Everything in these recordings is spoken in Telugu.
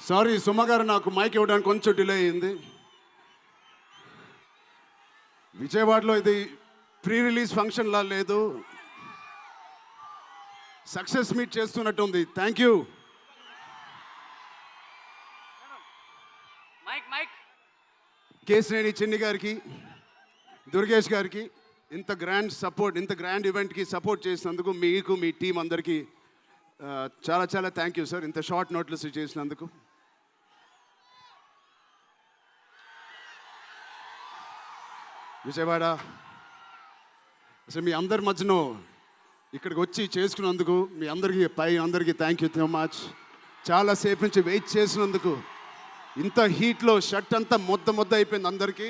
సారీ సుమ గారు, నాకు మైక్ ఇవ్వడానికి కొంచెం డిలే అయింది. విజయవాడలో ఇది ప్రీ రిలీజ్ ఫంక్షన్లా లేదు, సక్సెస్ మీట్ చేస్తున్నట్టు ఉంది. Thank you. కేసినేని చిన్ని గారికి, దుర్గేష్ గారికి ఇంత గ్రాండ్ సపోర్ట్, ఇంత గ్రాండ్ ఈవెంట్కి సపోర్ట్ చేసినందుకు మీకు, మీ టీం అందరికీ చాలా చాలా థ్యాంక్ యూ సార్. ఇంత షార్ట్ నోట్లెస్ చేసినందుకు. విజయవాడ అసలు మీ అందరి మధ్యలో ఇక్కడికి వచ్చి చేసుకున్నందుకు మీ అందరికీ థ్యాంక్ యూ సో మచ్. చాలాసేపు నుంచి వెయిట్ చేసినందుకు. ఇంత హీట్లో షర్ట్ అంతా మొద్ద అయిపోయింది అందరికీ.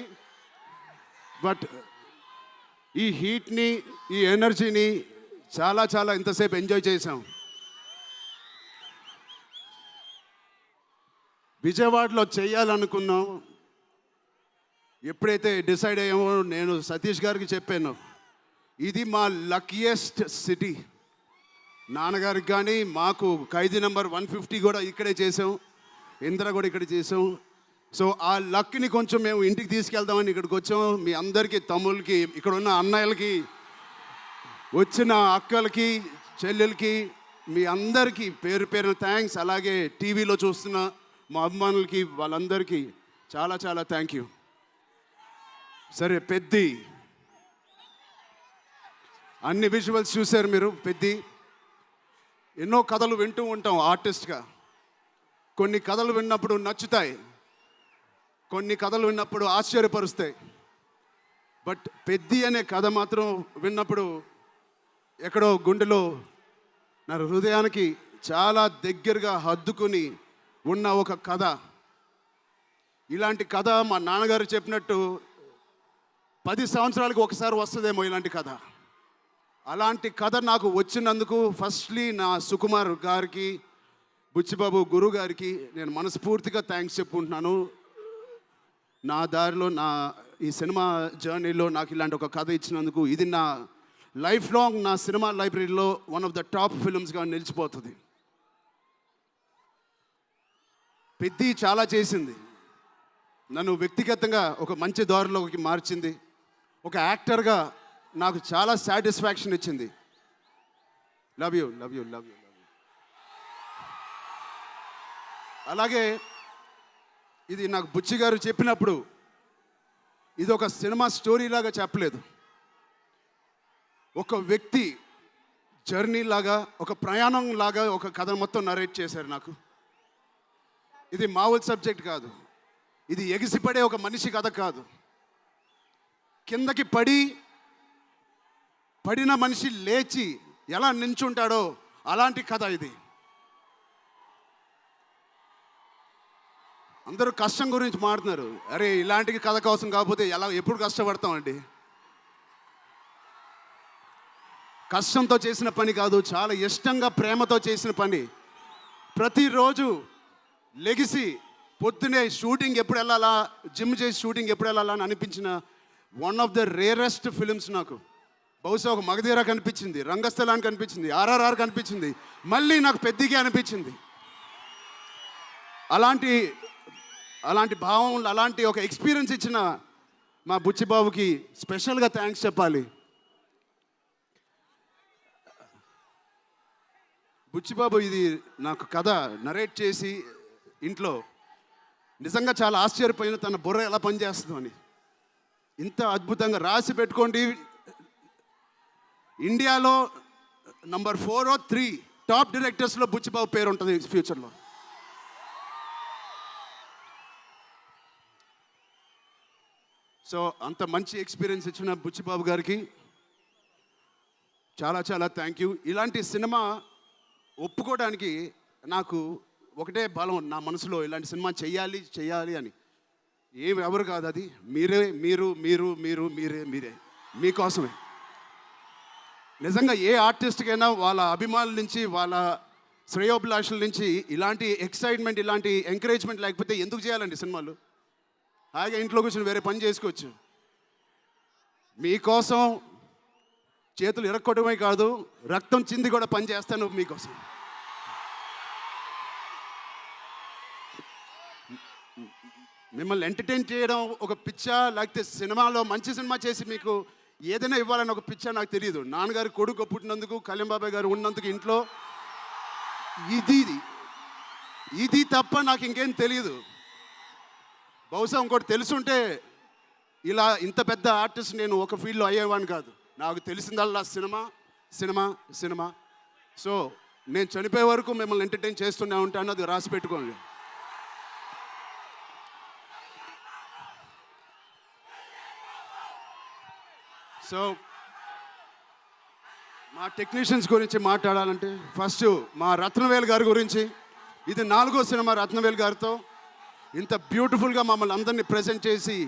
బట్ ఈ హీట్ని, ఈ ఎనర్జీని చాలా ఇంతసేపు ఎంజాయ్ చేసాం. విజయవాడలో చేయాలనుకున్నాం. ఎప్పుడైతే డిసైడ్ అయ్యామో నేను సతీష్ గారికి చెప్పాను, ఇది మా లక్కీయెస్ట్ సిటీ. నాన్నగారికి కానీ మాకు ఖైదీ నెంబర్ 150 కూడా ఇక్కడే చేసాం, ఇంద్ర కూడా ఇక్కడ చేసాం. సో ఆ లక్ని కొంచెం మేము ఇంటికి తీసుకెళ్దామని ఇక్కడికి వచ్చాం. మీ అందరికీ, తమ్ముళ్ళకి, ఇక్కడ ఉన్న అన్నయ్యలకి, వచ్చిన అక్కలకి, చెల్లెలకి, మీ అందరికీ పేరు పేరున థ్యాంక్స్. అలాగే టీవీలో చూస్తున్న మా అభిమానులకి, వాళ్ళందరికీ చాలా థ్యాంక్ యూ. సరే, పెద్ది అన్ని విజువల్స్ చూశారు మీరు. పెద్ది ఎన్నో కథలు వింటూ ఉంటాం ఆర్టిస్ట్గా. కొన్ని కథలు విన్నప్పుడు నచ్చుతాయి, కొన్ని కథలు విన్నప్పుడు ఆశ్చర్యపరుస్తాయి. బట్ పెద్ది అనే కథ మాత్రం విన్నప్పుడు ఎక్కడో గుండెలో, నా హృదయానికి చాలా దగ్గరగా హద్దుకుని ఉన్న ఒక కథ. ఇలాంటి కథ మా నాన్నగారు చెప్పినట్టు 10 సంవత్సరాలకు ఒకసారి వస్తుందేమో ఇలాంటి కథ. అలాంటి కథ నాకు వచ్చినందుకు ఫస్ట్లీ నా సుకుమార్ గారికి, బుచ్చిబాబు గురువు గారికి నేను మనస్ఫూర్తిగా థ్యాంక్స్ చెప్పుకుంటున్నాను. నా దారిలో, నా ఈ సినిమా జర్నీలో నాకు ఇలాంటి ఒక కథ ఇచ్చినందుకు. ఇది నా లైఫ్ లాంగ్, నా సినిమా లైబ్రరీలో వన్ ఆఫ్ ద టాప్ ఫిల్మ్స్గా నిలిచిపోతుంది. పెద్ది చాలా చేసింది, నన్ను వ్యక్తిగతంగా ఒక మంచి దారిలోకి మార్చింది. ఒక యాక్టర్గా నాకు చాలా సాటిస్ఫాక్షన్ ఇచ్చింది. Love you. అలాగే ఇది నాకు బుచ్చి గారు చెప్పినప్పుడు ఇది ఒక సినిమా స్టోరీ లాగా చెప్పలేదు, ఒక వ్యక్తి జర్నీ లాగా, ఒక ప్రయాణం లాగా ఒక కథ మొత్తం నరేట్ చేశారు నాకు. ఇది మామూలు సబ్జెక్ట్ కాదు, ఇది ఎగిసిపడే ఒక మనిషి కథ కాదు. కిందకి పడిన మనిషి లేచి ఎలా నించుంటాడో అలాంటి కథ ఇది. అందరూ కష్టం గురించి మాట్లాడుతున్నారు. అరే, ఇలాంటి కథ కోసం కాకపోతే ఎప్పుడు కష్టపడతామండి? కష్టంతో చేసిన పని కాదు, చాలా ఇష్టంగా, ప్రేమతో చేసిన పని. ప్రతిరోజు లెగిసి పొద్దునే షూటింగ్ ఎప్పుడు వెళ్ళాలా, జిమ్ చేసి షూటింగ్ ఎప్పుడు వెళ్ళాలా అని అనిపించిన one of the rarest films నాకు. బహుశా ఒక మగధీర కనిపించింది, రంగస్థలానికి కనిపించింది, RRR కనిపించింది, మళ్ళీ నాకు పెద్దిగా అనిపించింది. అలాంటి భావం, అలాంటి ఒక ఎక్స్పీరియన్స్ ఇచ్చిన మా బుచ్చిబాబుకి స్పెషల్గా థ్యాంక్స్ చెప్పాలి. బుచ్చిబాబు ఇది నాకు కథ నరేట్ చేసి ఇంట్లో నిజంగా చాలా ఆశ్చర్యపోయిన, తన బుర్ర ఎలా పనిచేస్తుందో అని. ఇంత అద్భుతంగా రాసి పెట్టుకోండి. ఇండియాలో నంబర్ 4 or 3 టాప్ డైరెక్టర్స్లో బుచ్చిబాబు పేరు ఉంటుంది ఫ్యూచర్లో. సో అంత మంచి ఎక్స్పీరియన్స్ ఇచ్చిన బుచ్చిబాబు గారికి చాలా థ్యాంక్ యూ. ఇలాంటి సినిమా ఒప్పుకోవడానికి నాకు ఒకటే బలం నా మనసులో, ఇలాంటి సినిమా చెయ్యాలి అని. ఎవరు కాదు, అది మీరే మీకోసమే. నిజంగా ఏ ఆర్టిస్ట్కైనా వాళ్ళ అభిమానుల నుంచి, వాళ్ళ శ్రేయోభిలాషుల నుంచి ఇలాంటి ఎక్సైట్మెంట్, ఇలాంటి ఎంకరేజ్మెంట్ లేకపోతే ఎందుకు చేయాలండి సినిమాలు? హాయిగా ఇంట్లో కూర్చొని వేరే పని చేసుకోవచ్చు. మీకోసం చేతులు ఇరక్కొట్టడమే కాదు, రక్తం చింది కూడా పని చేస్తాను మీకోసం. మిమ్మల్ని ఎంటర్టైన్ చేయడం ఒక పిచ్చా, లేకపోతే సినిమాలో మంచి సినిమా చేసి మీకు ఏదైనా ఇవ్వాలని ఒక పిచ్చా నాకు తెలియదు. నాన్నగారి కొడుకు పుట్టినందుకు, కళ్యాణ్ బాబాయ్ గారు ఉన్నందుకు ఇంట్లో ఇది ఇది తప్ప నాకు ఇంకేం తెలియదు. బహుశా ఇంకోటి తెలుసుంటే ఇలా ఇంత పెద్ద ఆర్టిస్ట్ నేను ఒక ఫీల్డ్లో అయ్యేవాడిని కాదు. నాకు తెలిసిందల్లా సినిమా సినిమా సినిమా. సో నేను చనిపోయే వరకు మిమ్మల్ని ఎంటర్టైన్ చేస్తూనే ఉంటాను, అది రాసి పెట్టుకోండి. సో మా టెక్నీషియన్స్ గురించి మాట్లాడాలంటే ఫస్ట్ మా రత్నవేల్ గారి గురించి. ఇది 4వ సినిమా రత్నవేల్ గారితో. ఇంత బ్యూటిఫుల్గా మమ్మల్ని అందరినీ ప్రజెంట్ చేసి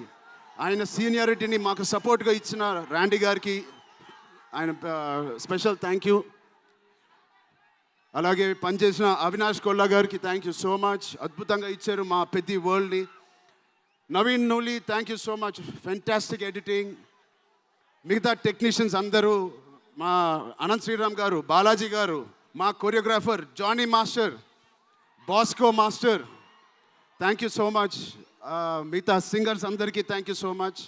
ఆయన సీనియారిటీని మాకు సపోర్ట్గా ఇచ్చిన ర్యాండీ గారికి ఆయన స్పెషల్ థ్యాంక్ యూ. అలాగే పనిచేసిన అవినాష్ కొల్లా గారికి థ్యాంక్ యూ సో మచ్. అద్భుతంగా ఇచ్చారు మా పెద్ద వరల్డ్ని. Naveen Nooli thank you so much, fantastic editing. మిగతా టెక్నీషియన్స్ అందరూ, మా అనంత్ శ్రీరామ్ గారు, బాలాజీ గారు, మా choreographer Jani master, Bosco master, thank you so much. మిగతా సింగర్స్ అందరికీ థ్యాంక్ యూ సో మచ్.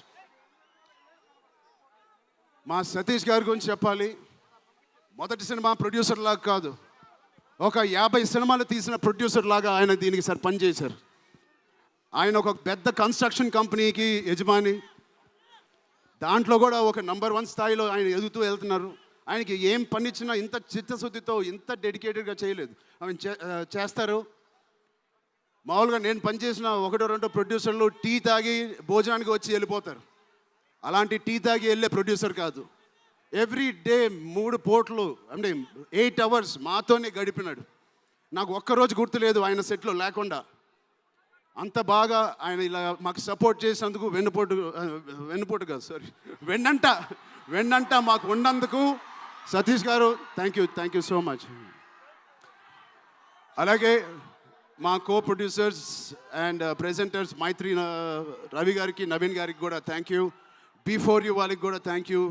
మా సతీష్ గారి గురించి చెప్పాలి. మొదటి సినిమా ప్రొడ్యూసర్ లాగా కాదు, ఒక 50 సినిమాలు తీసిన ప్రొడ్యూసర్ లాగా ఆయన దీనికి పనిచేశారు. ఆయన ఒక పెద్ద కన్స్ట్రక్షన్ కంపెనీకి యజమాని. దాంట్లో కూడా ఒక నంబర్ 1 స్థాయిలో ఆయన ఎదుగుతూ వెళ్తున్నారు. ఆయనకి ఏం పని ఇచ్చినా ఇంత చిత్తశుద్ధితో, ఇంత డెడికేటెడ్గా చేయలేదు. ఆయన చేస్తారు. మామూలుగా నేను పనిచేసిన 1-2 ప్రొడ్యూసర్లు టీ తాగి భోజనానికి వచ్చి వెళ్ళిపోతారు. అలాంటి టీ తాగి వెళ్ళే ప్రొడ్యూసర్ కాదు. ఎవ్రీ డే 3 పూటలు అంటే 8 అవర్స్ మాతోనే గడిపినాడు. నాకు ఒక్కరోజు గుర్తులేదు ఆయన సెట్లో లేకుండా. అంత బాగా ఆయన ఇలా మాకు సపోర్ట్ చేసినందుకు వెన్నుపోటు కాదు సారీ వెన్నంట మాకు ఉన్నందుకు సతీష్ గారు థ్యాంక్ యూ సో మచ్. అలాగే మా కో ప్రొడ్యూసర్స్ అండ్ ప్రెజెంటర్స్ మైత్రి రవి గారికి, నవీన్ గారికి కూడా థ్యాంక్ యూ. B4U వాళ్ళకి కూడా thank you.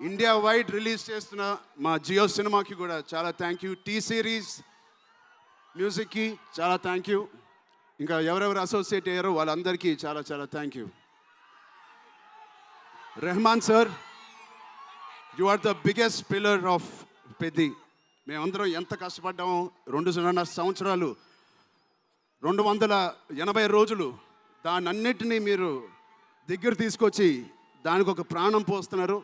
India wide release చేస్తున్న మా జియో సినిమాకి కూడా చాలా థ్యాంక్ యూ. టీ సిరీస్ మ్యూజిక్కి చాలా థ్యాంక్ యూ. ఇంకా ఎవరెవరు అసోసియేట్ అయ్యారో వాళ్ళందరికీ చాలా చాలా thank you. Rahman sir, you are the biggest pillar of Peddi. మేమందరం ఎంత కష్టపడ్డామో 2.5 సంవత్సరాలు, 280 రోజులు, దాన్నన్నిటినీ మీరు దగ్గర తీసుకొచ్చి దానికి ఒక ప్రాణం పోస్తున్నారు.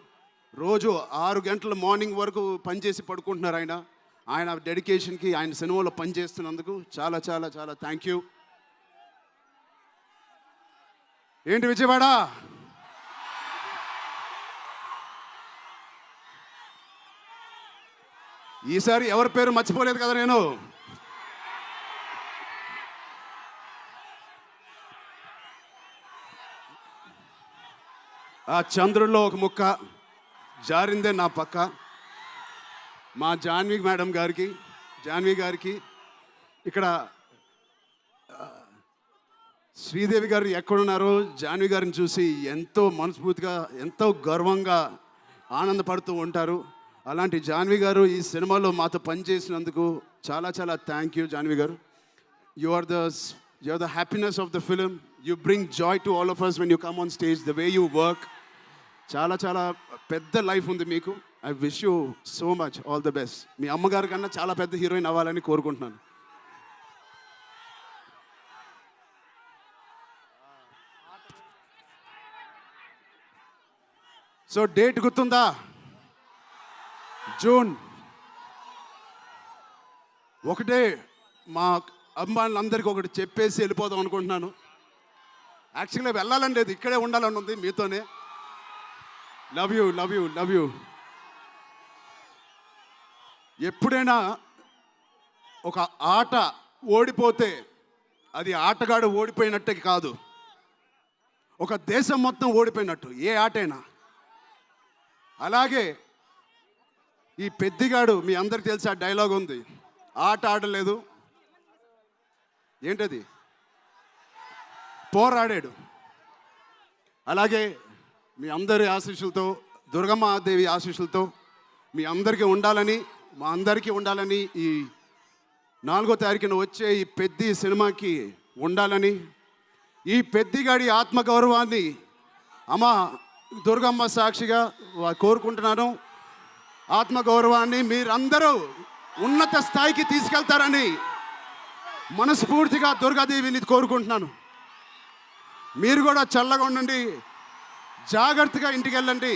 రోజు 6 గంటల మార్నింగ్ వరకు పనిచేసి పడుకుంటున్నారు ఆయన డెడికేషన్కి, ఆయన సినిమాలో పనిచేస్తున్నందుకు చాలా చాలా చాలా థ్యాంక్ యూ. ఏంటి విజయవాడ? ఈసారి ఎవరి పేరు మర్చిపోలేదు కదా నేను. ఆ చంద్రుల్లో ఒక ముక్క జారిందే నా పక్క. మా జాన్వి గారికి ఇక్కడ శ్రీదేవి గారు ఎక్కడున్నారో జాన్వి గారిని చూసి ఎంతో మనస్ఫూర్తిగా, ఎంతో గర్వంగా ఆనందపడుతూ ఉంటారు. అలాంటి జాన్వి గారు ఈ సినిమాలో మాతో పనిచేసినందుకు చాలా చాలా థ్యాంక్ యూ జాన్వి గారు. You are the happiness of the film. You bring joy to all of us when you come on stage, the way you work. చాలా చాలా పెద్ద లైఫ్ ఉంది మీకు. I wish you so much all the best. మీ అమ్మగారి కన్నా చాలా పెద్ద హీరోయిన్ అవ్వాలని కోరుకుంటున్నాను. సో డేట్ గుర్తుందా? జూన్ 1. మా అమ్మాయిలందరికీ ఒకటి చెప్పేసి వెళ్ళిపోదాం అనుకుంటున్నాను. యాక్చువల్గా వెళ్ళాలని లేదు, ఇక్కడే ఉండాలని ఉంది మీతోనే. Love you. ఎప్పుడైనా ఒక ఆట ఓడిపోతే అది ఆటగాడు ఓడిపోయినట్టే కాదు, ఒక దేశం మొత్తం ఓడిపోయినట్టు ఏ ఆటైనా. అలాగే ఈ పెద్దిగాడు, మీ అందరికి తెలిసి ఆ డైలాగ్ ఉంది, ఆట ఆడలేదు, ఏంటది, పోరాడాడు. అలాగే మీ అందరి ఆశీస్సులతో, దుర్గమ్మాదేవి ఆశీస్సులతో మీ అందరికీ ఉండాలని, మా అందరికీ ఉండాలని, ఈ 4వ తారీఖున వచ్చే ఈ పెద్ద సినిమాకి ఉండాలని ఈ పెద్దిగాడి ఆత్మగౌరవాన్ని అమ్మ దుర్గమ్మ సాక్షిగా కోరుకుంటున్నాను. ఆత్మగౌరవాన్ని మీరందరూ ఉన్నత స్థాయికి తీసుకెళ్తారని మనస్ఫూర్తిగా దుర్గాదేవిని కోరుకుంటున్నాను. మీరు కూడా చల్లగా ఉండండి, జాగ్రత్తగా ఇంటికి వెళ్ళండి.